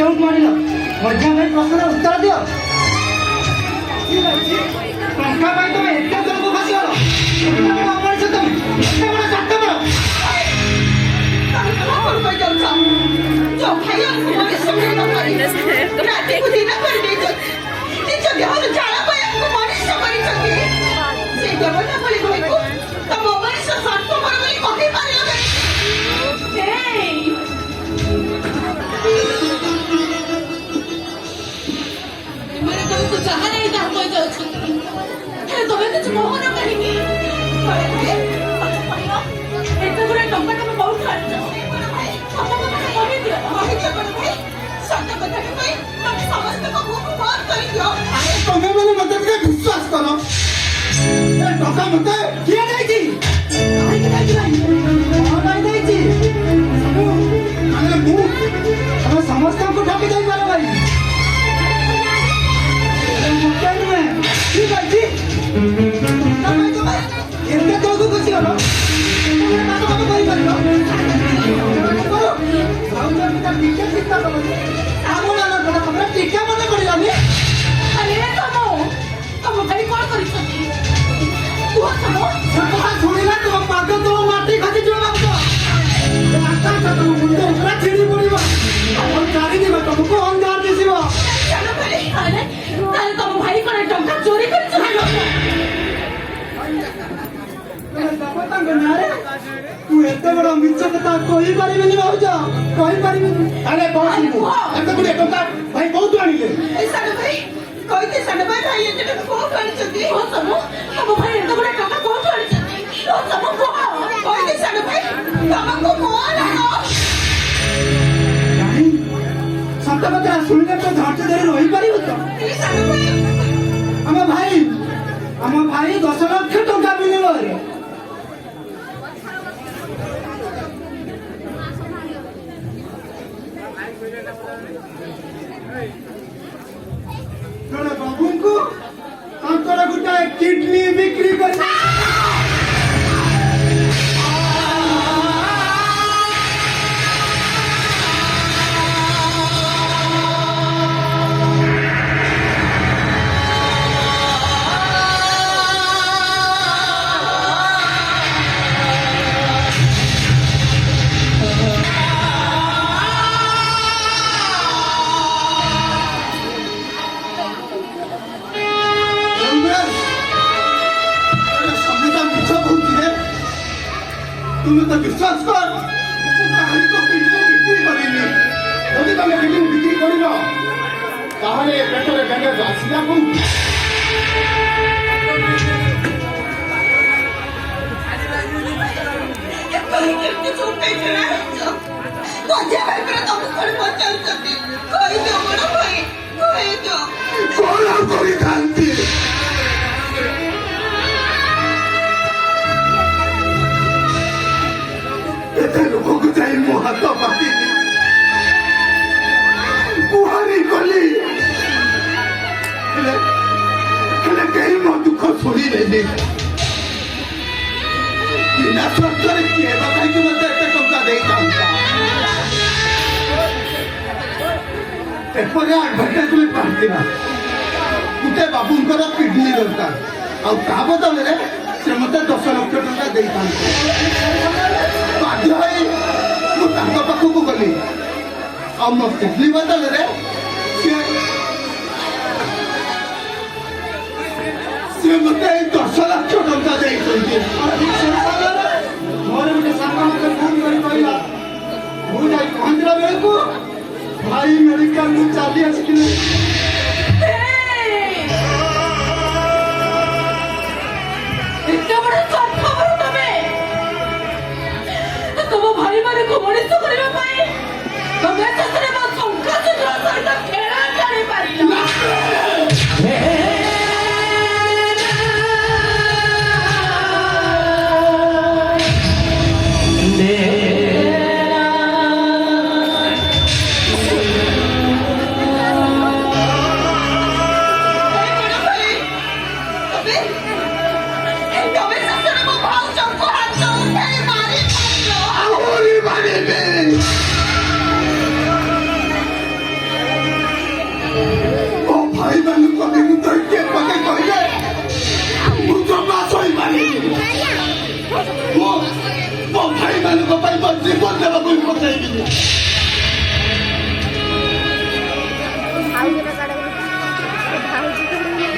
କେଉଁଠୁ ଆଣିଲ? ମଝିଆ ଭାଇ ପ୍ରଶ୍ନର ଉତ୍ତର ଦିଅ। ଟଙ୍କା ପାଇଁ ତମେ ଏତେ ଦୂରକୁ ଖସିଗଲ? ଅମଣିଷ ତମେ, ଏତେ ବଡ଼ ସ୍ୱାର୍ଥପର। ତମେ ମାନେ ମତେ ଟିକେ ବିଶ୍ୱାସ କର। ଏ ଟଙ୍କା ମତେ କିଏ ଦେଇଛି? ତମେ ସମସ୍ତଙ୍କୁ ଠକି ଦେଇପାର ଭାଇ। ଠିକ ଅଛି, ଏତେ ତଳକୁ ଖସିଗଲ କରିପାରିବ। ଟିକେ ଚିନ୍ତା କର, ତମେ ଟିକେ ମନେ ପଡ଼ିଲାନି। ଶୁଣିଲା ତୁମ ପାଦ ତମ ମାଟି ଖସିଯିବ ମୁଣ୍ଡ ପୁରା ଛିଡ଼ି ପଡ଼ିବ। ଚାରିଯିବ, ତମକୁ ଅନ୍ଧାର ଦିଶିବ। ତମ ଭାଇ କଣ ଟଙ୍କା ଚୋରି କରିଛ? ତାଙ୍କ ନାଁରେ ତୁ ଏତେ ବଡ଼ ମିଛ କଥା କହିପାରିବିନି ଭାବୁଛ? କହିପାରିବିନି? ଆରେ ଏତେ ଗୁଡ଼ିଏ ଟଙ୍କା ଭାଇ କୋଉଠୁ ଆଣିଲେ? ସାନ ଭାଇ କହିତେ, ସାନ ଭାଇ ଭାଇ ଏତେ ଟଙ୍କା କୋଉଠୁ ଆଣିଛନ୍ତି? ତମ ଭାଇ ଏତେ ଗୁଡା ଟଙ୍କା କୋଉଠୁ ଆଣିଛନ୍ତି? କହିତେ ସାନ ଭାଇ ତମକୁ ସତ କଥା ଶୁଣିଲେ ତ ଧୈର୍ଯ୍ୟ ଧରି ରହିପାରିବ ତ? ଆମ ଭାଇ 10 ଲକ୍ଷ ଟଙ୍କା ବିନିମୟରେ ଜଣେ ବାବୁଙ୍କୁ ତାଙ୍କର ଗୋଟାଏ କିଡନୀ ବିକ୍ରି କରି তুমি তো বিশ্বাস কর তাহলে তো কিডনি বিক্রি করিনি। যদি তুমি কিডনি বিক্রি করিল তাহলে পেটরে ব্যাগেজ আসিলা কোনটি? କଣ କରିଥାନ୍ତି? ଏତେ ଲୋକକୁ ଯାଇ ମୋ ହାତ ପାତିନି, ଗୁହାରି କଲି, ହେଲେ କେହି ମୋ ଦୁଃଖ ଶୁଣିଲେନି। ବିନା ସ୍ୱାର୍ଥରେ କିଏ ବା କାହିଁକି ମତେ ଏତେ ଟଙ୍କା ଦେଇଥାନ୍ତା? ଏପରି ଆଡଭର୍ଟାଇଜମେଣ୍ଟ ବାହାରିଥିଲା ଗୋଟେ ବାବୁଙ୍କର କିଡନୀ ଦରକାର, ଆଉ ତା ବଦଳରେ ସେ ମତେ 10 ଲକ୍ଷ ଟଙ୍କା ଦେଇଥାନ୍ତେ। ବାଧ୍ୟ ହୋଇ ମୁଁ ତାଙ୍କ ପାଖକୁ ଗଲି, ଆଉ ମୋ କିଡନୀ ବଦଳରେ ସିଏ ମତେ 10 ଲକ୍ଷ ଟଙ୍କା ଦେଇଛନ୍ତି। ମୋର ଗୋଟେ ସାଙ୍ଗ ମତେ ଫୋନ କରି କହିଲା, ମୁଁ ଯାଇ ପହଞ୍ଚିଲା ବେଳକୁ ଭାଇ ମେଡିକାଲରୁ ଚାଲି ଆସିଥିଲେ। ତମ ଭାଇ ମାନଙ୍କୁ ମଣିଷ କରିବା ପାଇଁ ତମେ ଶେଷରେ ମୋ ଶଙ୍ଖଚିତ୍ର ସହିତ ଖେଳ ଖେଳିପାରିଲ। ମୋ ଭାଇମାନଙ୍କ ପାଇଁ ମୋ ଜୀବନ ଦେବାକୁ ବି ପଚାଇବିନି।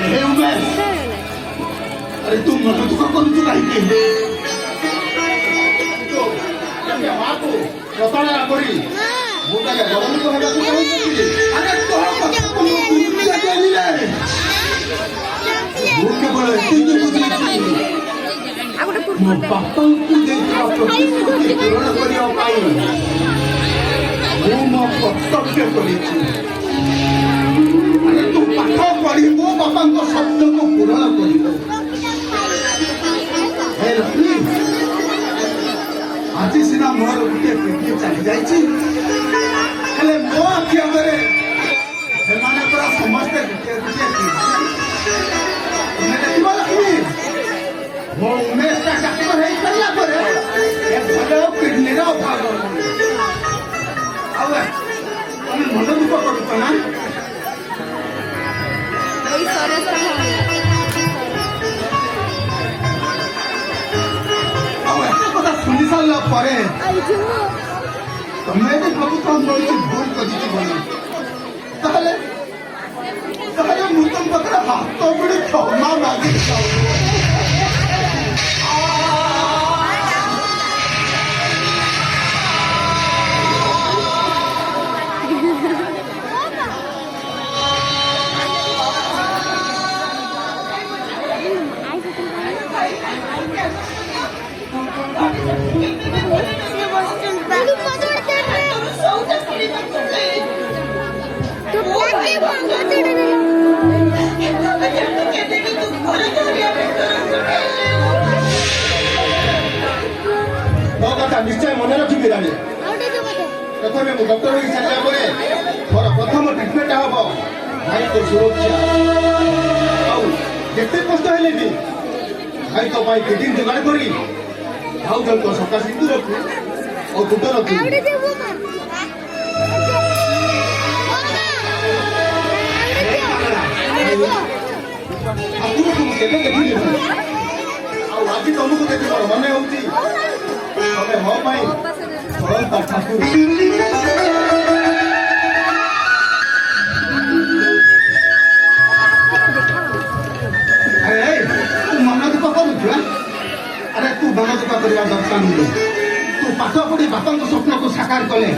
हे उमेश, अरे तू मन दुःख करूଛୁ କାହିଁକି? ମାକୁ ପ୍ରତାରଣା କରି ମୁଁ ତାকে ବଦଳିତ ହେବାକୁ ଚାହୁଁଥିଲି। ଆରେ ତୋ କଥାକୁ ମୁଁ ଗୁରୁତ୍ୱ ଦେଲିରେ। ମୁଁ କେବଳ ଏତିକି ବୁଝିଛି ମୋ ବାପାଙ୍କୁ ଦେଇଥିବା ପ୍ରତିଶ୍ରୁତି ପୂରଣ କରିବା ପାଇଁ ମୁଁ ମୋ କର୍ତ୍ତବ୍ୟ କରିଛି। ଆରେ ତୁ ପାଠ ପଢି ମୋ ବାପାଙ୍କ ସ୍ୱପ୍ନକୁ ପୂରଣ କରିବୁ। ହେ ଲକ୍ଷ୍ମୀ, ଆଜି ସିନା ମୋର ଗୋଟିଏ ପିଠି ଚାଲି ଯାଇଛି, ହେଲେ ମୋ ଆଖି ଆଗରେ ସେମାନଙ୍କର ସମସ୍ତେ ଗୋଟିଏ ଗୋଟିଏ ତୁମେ ଦେଖିବ ଲକ୍ଷ୍ମୀ, ମୋ ଉମେଶଟା ଡାକ୍ତର ହେଇସାରିଲା ପରେ ଏ ଭଲ କିଡନୀର ଅଭାବ ଆଉ ତମେ ମନ ଦୁଃଖ କରୁଛ ନା? ଆଉ ଏତେ କଥା ଶୁଣି ସାରିଲା ପରେ ତମେ ଯଦି ଭାବୁଛ ମୁଁ କିଛି ଭୁଲ କରିଛି ବୋଲି, ତାହେଲେ ମୁଁ ତମ ପାଖରେ ହାତ ଯୋଡ଼ି କ୍ଷମା ମାଗିବି। ମୋ କଥା ନିଶ୍ଚୟ ମନେ ରଖିବି ରାଣୀ। ପ୍ରଥମେ ମୁଁ ଡକ୍ଟର ହେଇ ସାରିଲା ପରେ ମୋର ପ୍ରଥମ ଟ୍ରିଟମେଣ୍ଟ ହବ ଭାଇଙ୍କ ସୁରକ୍ଷା। ଆଉ ଯେତେ କଷ୍ଟ ହେଲେ ବି ଭାଇଙ୍କ ପାଇଁ କିଡନୀ ଯୋଗାଡ଼ କରି ଭାଉଜଙ୍କ ସକାଶେ ସିନ୍ଦୁରକୁ ଆଉ ଦୁଧ ରଖିବି। ଆଗରୁ ମୁଁ କେବେ ଦେଖିଲି ଆଉ ଆଜି ତମକୁ ଦେଖି ମୋର ମନେ ହଉଛି ତମେ ମୋ ପାଇଁ ଠାକୁର। ଆରେ ତୁ ମନ ଦୁଃଖ କରୁଛୁ? ଆରେ ତୁ ମନ ଦୁଃଖ କରିବା ଦରକାର ନୁହେଁ। ତୁ ପାଠ ପଢି ବାପାଙ୍କ ସ୍ୱପ୍ନକୁ ସାକାର କଲେ